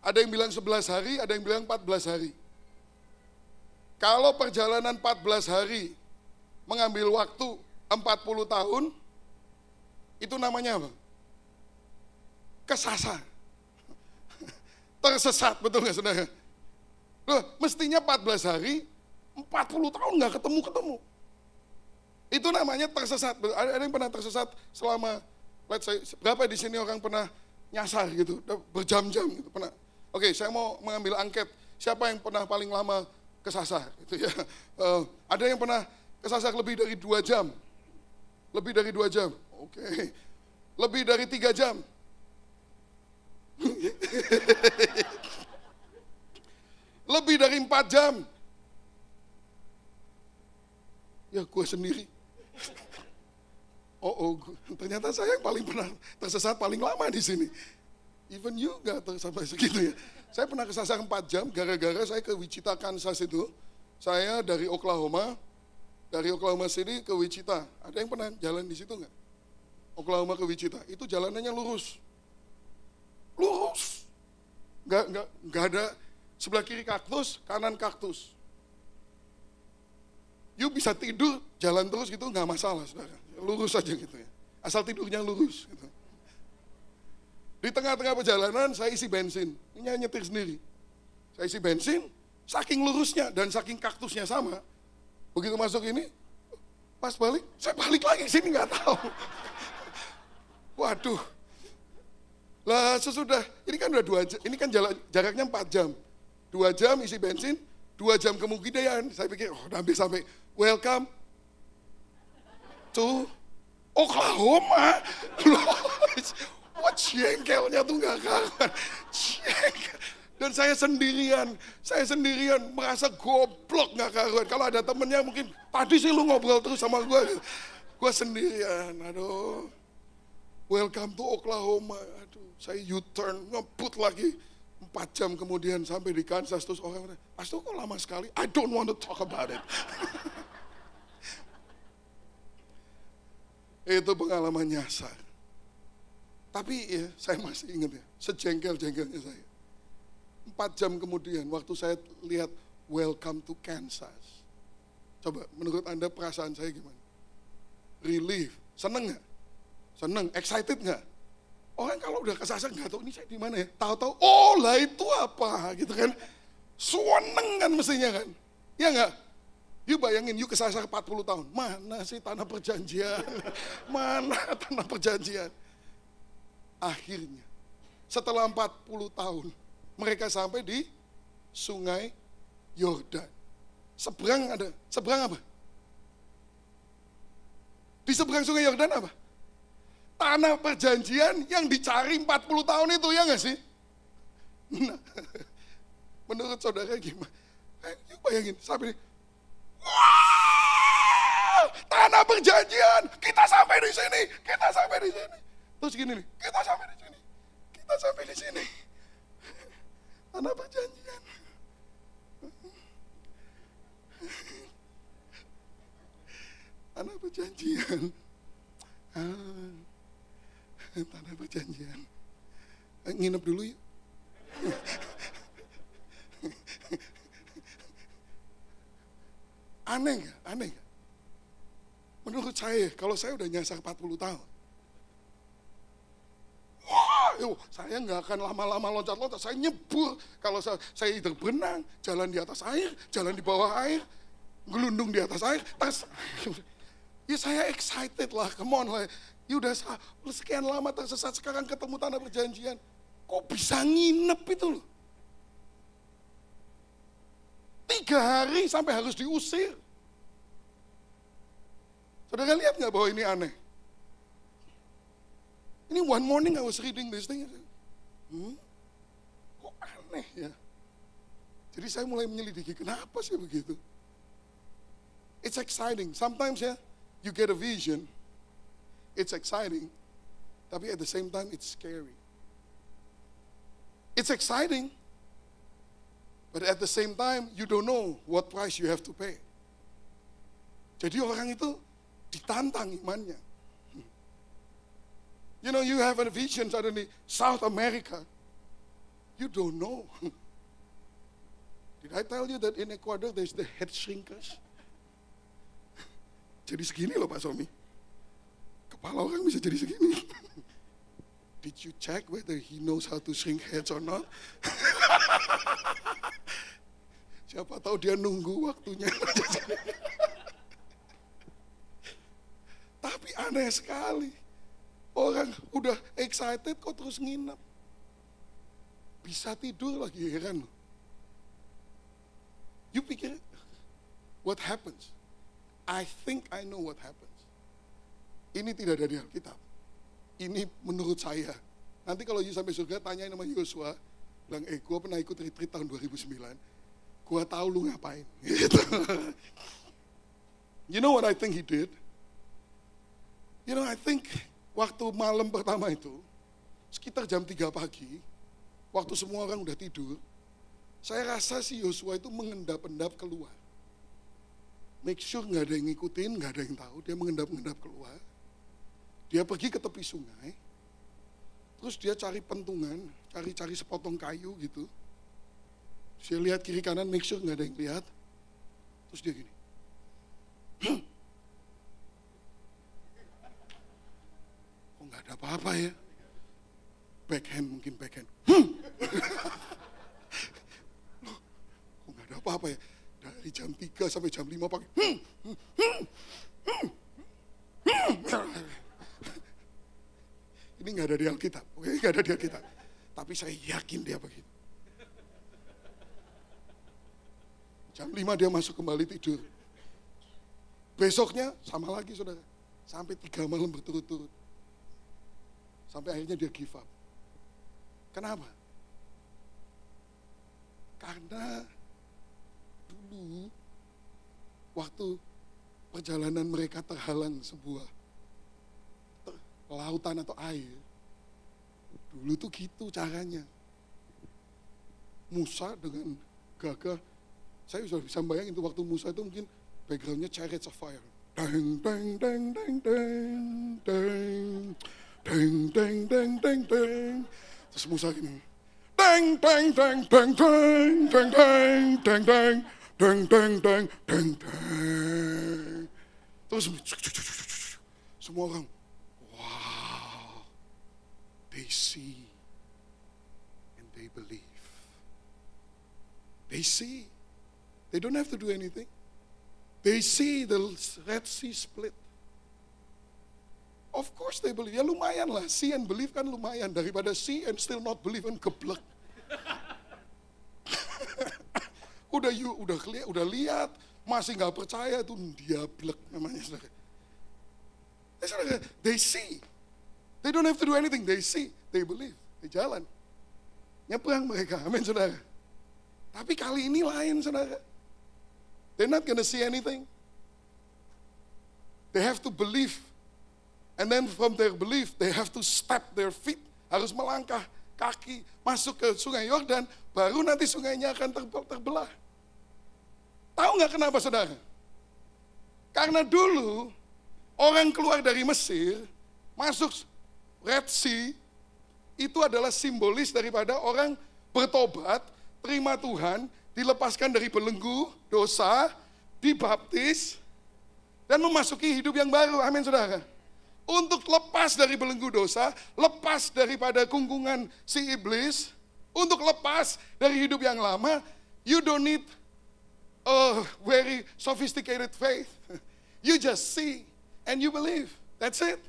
Ada yang bilang 11 hari, ada yang bilang 14 hari. Kalau perjalanan 14 hari mengambil waktu 40 tahun, itu namanya apa? Kesasar. Tersesat, betul nggak saudara? Loh, mestinya 14 hari, 40 tahun nggak ketemu-ketemu. Itu namanya tersesat. Ada yang pernah tersesat selama, let's say, berapa di sini orang pernah nyasar gitu, berjam-jam gitu, pernah. Oke, saya mau mengambil angket, siapa yang pernah paling lama kesasar? Gitu ya. Ada yang pernah kesasar lebih dari 2 jam? Lebih dari 2 jam? Oke. Lebih dari 3 jam? Lebih dari 4 jam? Ya gue sendiri. Ternyata saya yang paling pernah tersesat paling lama di sini. Even you gak sampai segitu ya. Saya pernah kesasar 4 jam gara-gara saya ke Wichita, Kansas itu. Saya dari Oklahoma City ke Wichita. Ada yang pernah jalan di situ nggak? Oklahoma ke Wichita. Itu jalanannya lurus. Lurus. Nggak ada sebelah kiri kaktus, kanan kaktus. You bisa tidur, jalan terus gitu nggak masalah, saudara. Lurus aja gitu ya. Asal tidurnya lurus gitu. Di tengah-tengah perjalanan saya isi bensin. Ini nyetir sendiri. Saya isi bensin, saking lurusnya dan saking kaktusnya sama. Begitu masuk ini, pas balik, saya balik lagi sini nggak tahu. Waduh. Lah sesudah, ini kan udah 2 jam, ini kan jaraknya 4 jam. 2 jam isi bensin, 2 jam kemudian saya pikir, udah hampir sampai. Welcome to Oklahoma. Wah, jengkelnya tuh gak karuan. Dan saya sendirian merasa goblok gak karuan. Kalau ada temennya mungkin, tadi sih lu ngobrol terus sama gue. Gue sendirian, aduh. Welcome to Oklahoma. Aduh, saya U-turn, ngebut lagi. 4 jam kemudian sampai di Kansas, terus orang bilang, Pastor kok lama sekali? I don't want to talk about it. Itu pengalaman nyasar. Tapi ya, saya masih ingat ya, sejengkel-jengkelnya saya. 4 jam kemudian, waktu saya lihat Welcome to Kansas. Coba, menurut Anda perasaan saya gimana? Relief, seneng gak? Seneng, excited gak? Orang kalau udah kesasar nggak tahu ini saya di mana ya. Tahu-tahu, oh lah itu apa gitu kan. Seneng kan mestinya kan. Ya nggak? You bayangin, you kesasar 40 tahun. Mana sih tanah perjanjian? Mana tanah perjanjian? Akhirnya, setelah 40 tahun, mereka sampai di Sungai Yordan. Seberang apa? Di seberang Sungai Yordan apa? Tanah perjanjian yang dicari 40 tahun itu, ya nggak sih? Nah, menurut saudara gimana? Bayangin, sampai wah, tanah perjanjian, kita sampai di sini. Terus gini nih, kita sampai di sini. Tanah perjanjian. Tanah perjanjian. Tanah perjanjian. Nginep dulu yuk. Aneh gak? Menurut saya, kalau saya udah nyasar 40 tahun. Wah, saya nggak akan lama-lama loncat-loncat, saya nyebur. Kalau saya either berenang, jalan di atas air, jalan di bawah air, gelundung di atas air, ya saya excited lah, come on lah. Ya udah sekian lama tersesat, sekarang ketemu tanah perjanjian. Kok bisa nginep itu loh? 3 hari sampai harus diusir. Saudara lihat nggak bahwa ini aneh? Ini one morning I was reading this thing. Kok aneh ya? Jadi saya mulai menyelidiki, kenapa sih begitu? It's exciting. Sometimes ya, you get a vision. It's exciting, tapi at the same time it's scary. It's exciting, but at the same time you don't know what price you have to pay. Jadi orang itu ditantang imannya. You know, you have a vision suddenly, South America. You don't know. Did I tell you that in Ecuador there's the head shrinkers? Jadi segini loh Pak Somi. Kepala orang bisa jadi segini. Did you check whether he knows how to shrink heads or not? Siapa tahu dia nunggu waktunya. Tapi aneh sekali. Orang udah excited kok terus nginep. Bisa tidur lagi, heran. You pikir, what happens? I think I know what happens. Ini tidak ada di Alkitab. Ini menurut saya. Nanti kalau you sampai surga, tanyain sama Yosua. Bilang, gue pernah ikut retreat tahun 2009. Gue tahu lu ngapain. Gitu. You know what I think he did? You know, I think waktu malam pertama itu, sekitar jam 3 pagi, waktu semua orang udah tidur, saya rasa si Yosua itu mengendap-endap keluar. Make sure nggak ada yang ngikutin, nggak ada yang tahu, dia mengendap-endap keluar. Dia pergi ke tepi sungai, terus dia cari pentungan, cari sepotong kayu gitu. Saya lihat kiri kanan, make sure nggak ada yang lihat. Terus dia gini. Kok nggak ada apa-apa ya? Backhand, mungkin backhand. Kok nggak ada apa-apa ya? Dari jam 3 sampai jam 5 pagi. Ini nggak ada di Alkitab, oke? Nggak ada di Alkitab. Tapi saya yakin dia begitu. Jam 5 dia masuk kembali tidur. Besoknya sama lagi saudara. Sampai 3 malam berturut-turut. Sampai akhirnya dia give up. Kenapa? Karena dulu waktu perjalanan mereka terhalang sebuah lautan atau air, dulu tuh gitu caranya. Musa dengan gagah, saya sudah bisa bayangin itu waktu Musa itu mungkin backgroundnya Chariots of Fire. Deng deng deng deng deng deng deng deng deng deng deng. Terus Musa gini, deng deng deng deng deng deng deng deng deng deng deng deng deng deng. Terus semua orang, wow, they see and they believe. They see, they don't have to do anything. They see the Red Sea split. Of course they believe. Ya lumayan lah, see and believe kan lumayan. Daripada see and still not believe kan geblek. udah lihat, masih nggak percaya tuh dia blek namanya saudara. They see. They don't have to do anything. They see, they believe. They jalan. Nyebrang mereka. Amin saudara. Tapi kali ini lain saudara. They're not gonna see anything. They have to believe. And then from their belief, they have to step their feet. Harus melangkah kaki masuk ke sungai Yordan, baru nanti sungainya akan terbelah. Tahu nggak kenapa saudara? Karena dulu orang keluar dari Mesir, masuk Red Sea, itu adalah simbolis daripada orang bertobat, terima Tuhan, dilepaskan dari belenggu dosa, dibaptis, dan memasuki hidup yang baru. Amin saudara. Untuk lepas dari belenggu dosa, lepas daripada kungkungan si iblis, untuk lepas dari hidup yang lama, you don't need a very sophisticated faith. You just see and you believe. That's it.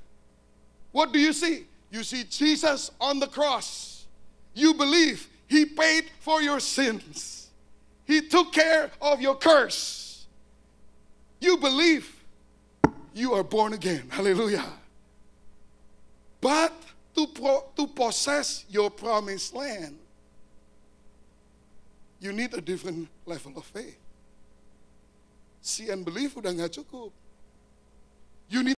What do you see? You see Jesus on the cross. You believe He paid for your sins. He took care of your curse. You believe you are born again. Hallelujah. But to possess your promised land, you need a different level of faith. See and believe udah nggak cukup. You need